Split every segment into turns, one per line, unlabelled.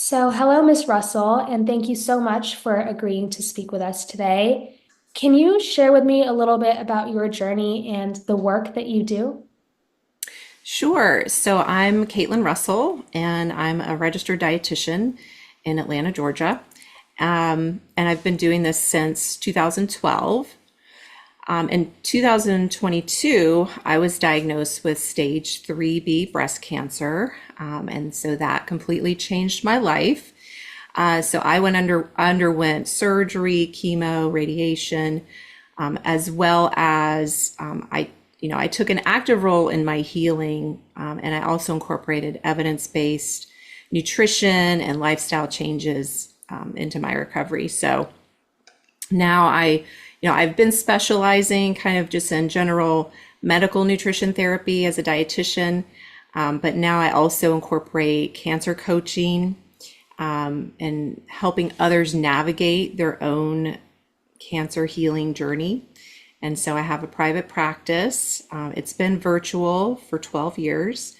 So, hello, Miss Russell, and thank you so much for agreeing to speak with us today. Can you share with me a little bit about your journey and the work that you do?
Sure. So I'm Caitlin Russell, and I'm a registered dietitian in Atlanta, Georgia. And I've been doing this since 2012. In 2022, I was diagnosed with stage 3B breast cancer. And so that completely changed my life. So I underwent surgery, chemo, radiation, as well as I took an active role in my healing, and I also incorporated evidence-based nutrition and lifestyle changes into my recovery. So now I've been specializing kind of just in general medical nutrition therapy as a dietitian, but now I also incorporate cancer coaching and helping others navigate their own cancer healing journey. And so I have a private practice. It's been virtual for 12 years.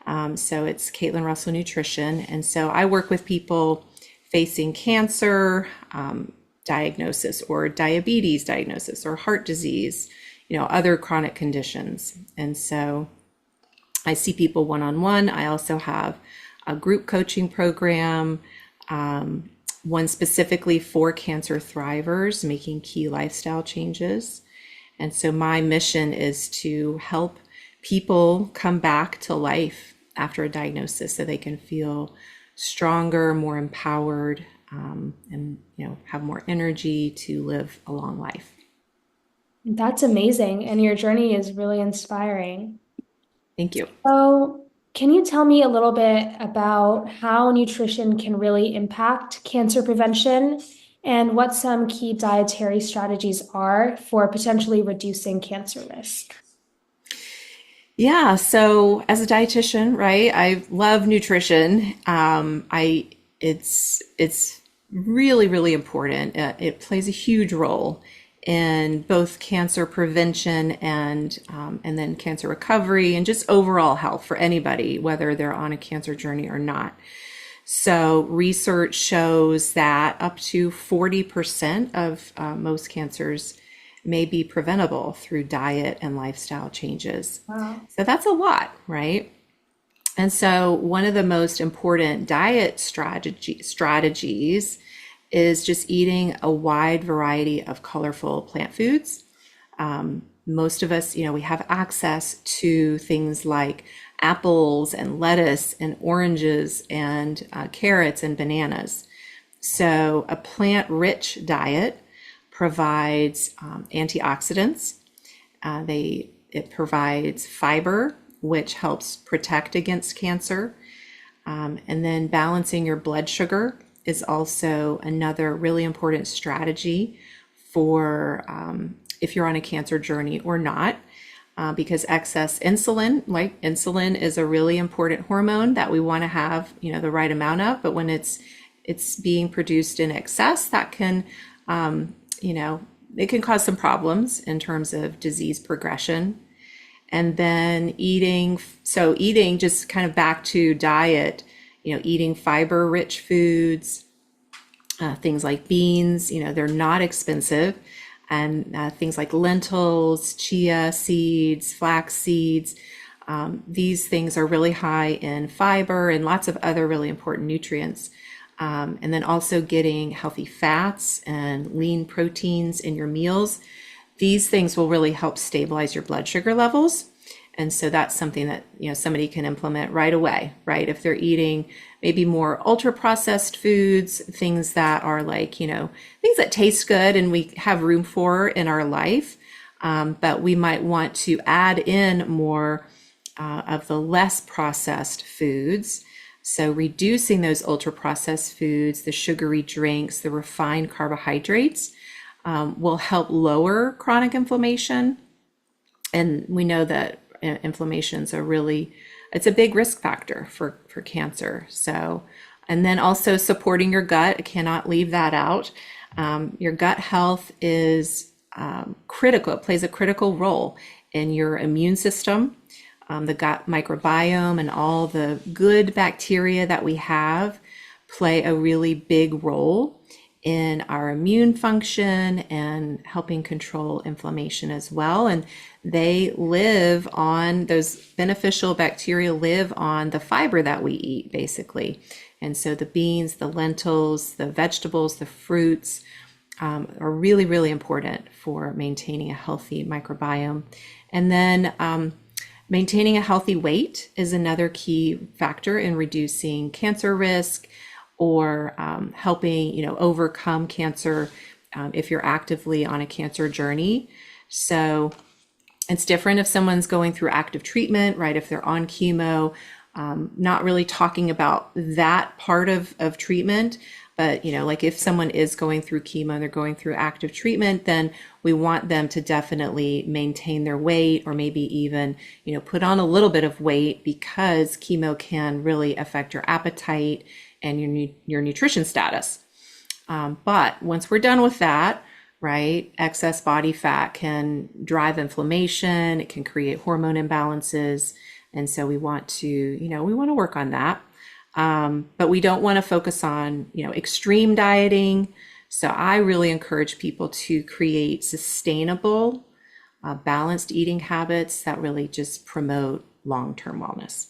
So it's Caitlin Russell Nutrition. And so I work with people facing cancer diagnosis or diabetes diagnosis or heart disease, other chronic conditions. And so I see people one-on-one. I also have a group coaching program, one specifically for cancer thrivers making key lifestyle changes. And so my mission is to help people come back to life after a diagnosis so they can feel stronger, more empowered, and have more energy to live a long life.
That's amazing, and your journey is really inspiring.
Thank you.
So, can you tell me a little bit about how nutrition can really impact cancer prevention and what some key dietary strategies are for potentially reducing cancer risk?
Yeah, so as a dietitian, right, I love nutrition. I it's really really important. It plays a huge role in both cancer prevention and then cancer recovery and just overall health for anybody, whether they're on a cancer journey or not. So research shows that up to 40% of most cancers may be preventable through diet and lifestyle changes.
Wow.
So that's a lot, right? And so one of the most important diet strategies is just eating a wide variety of colorful plant foods. Most of us, we have access to things like apples and lettuce and oranges and carrots and bananas. So a plant-rich diet provides antioxidants. It provides fiber, which helps protect against cancer. And then balancing your blood sugar is also another really important strategy for if you're on a cancer journey or not, because excess insulin, like insulin, is a really important hormone that we want to have, the right amount of. But when it's being produced in excess, that can, it can cause some problems in terms of disease progression. And then eating just kind of back to diet, eating fiber rich foods, things like beans, they're not expensive. And things like lentils, chia seeds, flax seeds, these things are really high in fiber and lots of other really important nutrients. And then also getting healthy fats and lean proteins in your meals. These things will really help stabilize your blood sugar levels. And so that's something that, somebody can implement right away, right? If they're eating maybe more ultra processed foods, things that are like, things that taste good and we have room for in our life. But we might want to add in more of the less processed foods. So reducing those ultra processed foods, the sugary drinks, the refined carbohydrates will help lower chronic inflammation. And we know that inflammation's it's a big risk factor for cancer. So, and then also supporting your gut, I cannot leave that out. Your gut health is critical. It plays a critical role in your immune system, the gut microbiome, and all the good bacteria that we have play a really big role in our immune function and helping control inflammation as well. And they live on, those beneficial bacteria live on the fiber that we eat, basically. And so the beans, the lentils, the vegetables, the fruits are really, really important for maintaining a healthy microbiome. And then maintaining a healthy weight is another key factor in reducing cancer risk or helping, overcome cancer if you're actively on a cancer journey. So it's different if someone's going through active treatment, right? If they're on chemo, not really talking about that part of treatment, but like if someone is going through chemo and they're going through active treatment, then we want them to definitely maintain their weight or maybe even, put on a little bit of weight because chemo can really affect your appetite and your nutrition status. But once we're done with that, right, excess body fat can drive inflammation, it can create hormone imbalances. And so we want to, we want to work on that. But we don't want to focus on, extreme dieting. So I really encourage people to create sustainable, balanced eating habits that really just promote long-term wellness.